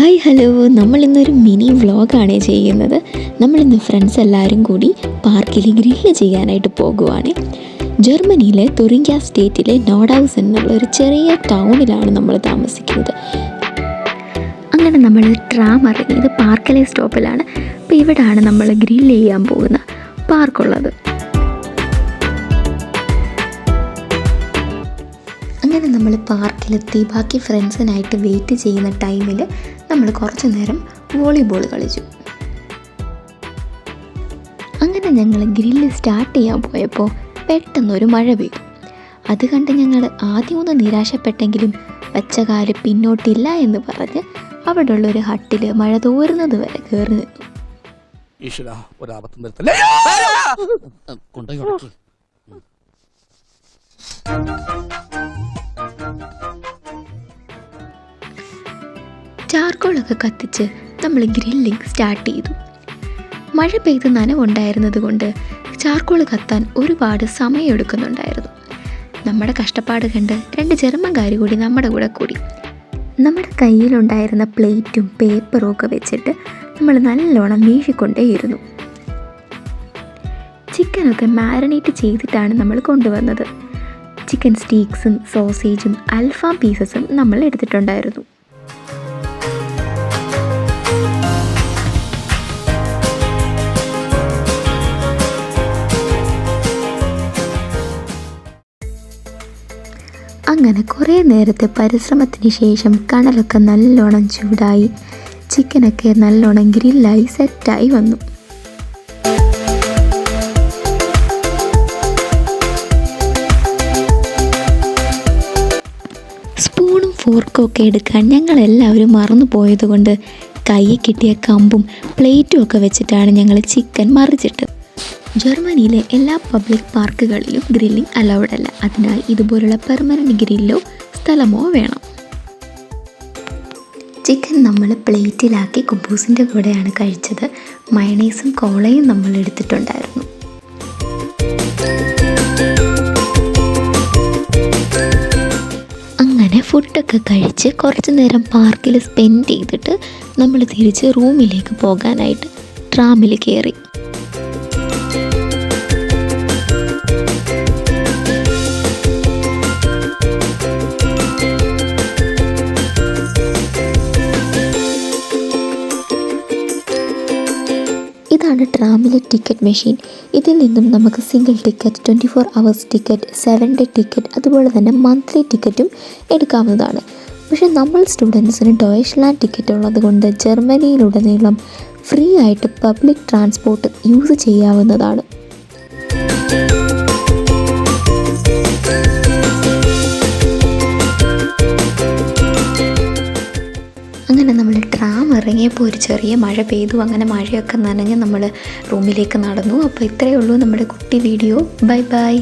Hi hello, നമ്മളിന്നൊരു mini വ്ളോഗാണ് ചെയ്യുന്നത്. നമ്മളിന്ന് ഫ്രണ്ട്സ് എല്ലാവരും കൂടി പാർക്കിൽ ഗ്രില്ല് ചെയ്യാനായിട്ട് പോകുവാണ്. ജർമ്മനിയിലെ തുറിങ്ക സ്റ്റേറ്റിലെ നോഡൌസ് എന്നുള്ള ഒരു ചെറിയ ടൗണിലാണ് നമ്മൾ താമസിക്കുന്നത്. അങ്ങനെ നമ്മൾ ട്രാം ഇറങ്ങിയത് പാർക്കിലെ സ്റ്റോപ്പിലാണ്. അപ്പോൾ ഇവിടെയാണ് നമ്മൾ ഗ്രില്ല് ചെയ്യാൻ പോകുന്ന പാർക്കുള്ളത്. അങ്ങനെ നമ്മൾ പാർക്കിലെത്തി ബാക്കി ഫ്രണ്ട്സിനായിട്ട് വെയിറ്റ് ചെയ്യുന്ന ടൈമിൽ നമ്മൾ കുറച്ച് നേരം വോളിബോൾ കളിച്ചു. അങ്ങനെ ഞങ്ങൾ ഗ്രില്ല് സ്റ്റാർട്ട് ചെയ്യാൻ പോയപ്പോൾ പെട്ടെന്നൊരു മഴ പെയ്തു. അത് കണ്ട് ഞങ്ങൾ ആദ്യം ഒന്ന് നിരാശപ്പെട്ടെങ്കിലും വെച്ച കാല് പിന്നോട്ടില്ല എന്ന് പറഞ്ഞ് അവിടെയുള്ളൊരു ഹട്ടിൽ മഴ തോരുന്നത് വരെ കയറി നിന്നു. ചാർക്കോളൊക്കെ കത്തിച്ച് നമ്മൾ ഗ്രില്ലിങ് സ്റ്റാർട്ട് ചെയ്തു. മഴ പെയ്ത് നനവുണ്ടായിരുന്നത് കൊണ്ട് ചാർക്കോൾ കത്താൻ ഒരുപാട് സമയമെടുക്കുന്നുണ്ടായിരുന്നു. നമ്മുടെ കഷ്ടപ്പാട് കണ്ട് 2 ജർമ്മൻകാർ കൂടി നമ്മുടെ കൂടെ കൂടി. നമ്മുടെ കയ്യിലുണ്ടായിരുന്ന പ്ലേറ്റും പേപ്പറും ഒക്കെ വെച്ചിട്ട് നമ്മൾ നല്ലോണം വീശിക്കൊണ്ടേയിരുന്നു. ചിക്കനൊക്കെ മാരിനേറ്റ് ചെയ്തിട്ടാണ് നമ്മൾ കൊണ്ടുവന്നത്. ചിക്കൻ സ്റ്റീക്സും സോസേജും അൽഫാം പീസസും നമ്മൾ എടുത്തിട്ടുണ്ടായിരുന്നു. അങ്ങനെ കുറേ നേരത്തെ പരിശ്രമത്തിന് ശേഷം കനലൊക്കെ നല്ലോണം ചൂടായി ചിക്കനൊക്കെ നല്ലോണം ഗ്രില്ലായി സെറ്റായി വന്നു. സ്പൂണും ഫോർക്കും ഒക്കെ എടുക്കാൻ ഞങ്ങളെല്ലാവരും മറന്നു പോയതുകൊണ്ട് കയ്യിൽ കിട്ടിയ കമ്പും പ്ലേറ്റും ഒക്കെ വെച്ചിട്ടാണ് ഞങ്ങൾ ചിക്കൻ മറിച്ചിട്ടത്. ജർമ്മനിയിലെ എല്ലാ പബ്ലിക് പാർക്കുകളിലും ഗ്രില്ലിംഗ് അലൗഡ് അല്ല. അതിനായി ഇതുപോലുള്ള പെർമനൻറ്റ് ഗ്രില്ലോ സ്ഥലമോ വേണം. ചിക്കൻ നമ്മൾ പ്ലേറ്റിലാക്കി കുബൂസിൻ്റെ കൂടെയാണ് കഴിച്ചത്. മയണൈസും കോളയും നമ്മൾ എടുത്തിട്ടുണ്ടായിരുന്നു. അങ്ങനെ ഫുഡൊക്കെ കഴിച്ച് കുറച്ച് നേരം പാർക്കിൽ സ്പെൻഡ് ചെയ്തിട്ട് നമ്മൾ തിരിച്ച് റൂമിലേക്ക് പോകാനായിട്ട് ട്രാമിൽ കയറി. ഇതാണ് ട്രാമിലെ ടിക്കറ്റ് മെഷീൻ. ഇതിൽ നിന്നും നമുക്ക് single ticket, 24 hours ticket, 7 day ticket, അതുപോലെ തന്നെ മന്ത്ലി ടിക്കറ്റും എടുക്കാവുന്നതാണ്. പക്ഷേ നമ്മൾ സ്റ്റുഡൻസിന് ഡോയ്ച്ച്ലാൻഡ് ടിക്കറ്റ് ഉള്ളത് കൊണ്ട് ജർമ്മനിയിലുടനീളം ഫ്രീ ആയിട്ട് പബ്ലിക് ട്രാൻസ്പോർട്ട് യൂസ് ചെയ്യാവുന്നതാണ്. അങ്ങനെ നമ്മൾ ട്രാം ഇറങ്ങിയപ്പോൾ ഒരു ചെറിയ മഴ പെയ്തു. അങ്ങനെ മഴയൊക്കെ നനഞ്ഞ് നമ്മൾ റൂമിലേക്ക് നടന്നു. അപ്പോൾ ഇത്രയേ ഉള്ളൂ നമ്മുടെ കുട്ടി വീഡിയോ. Bye bye.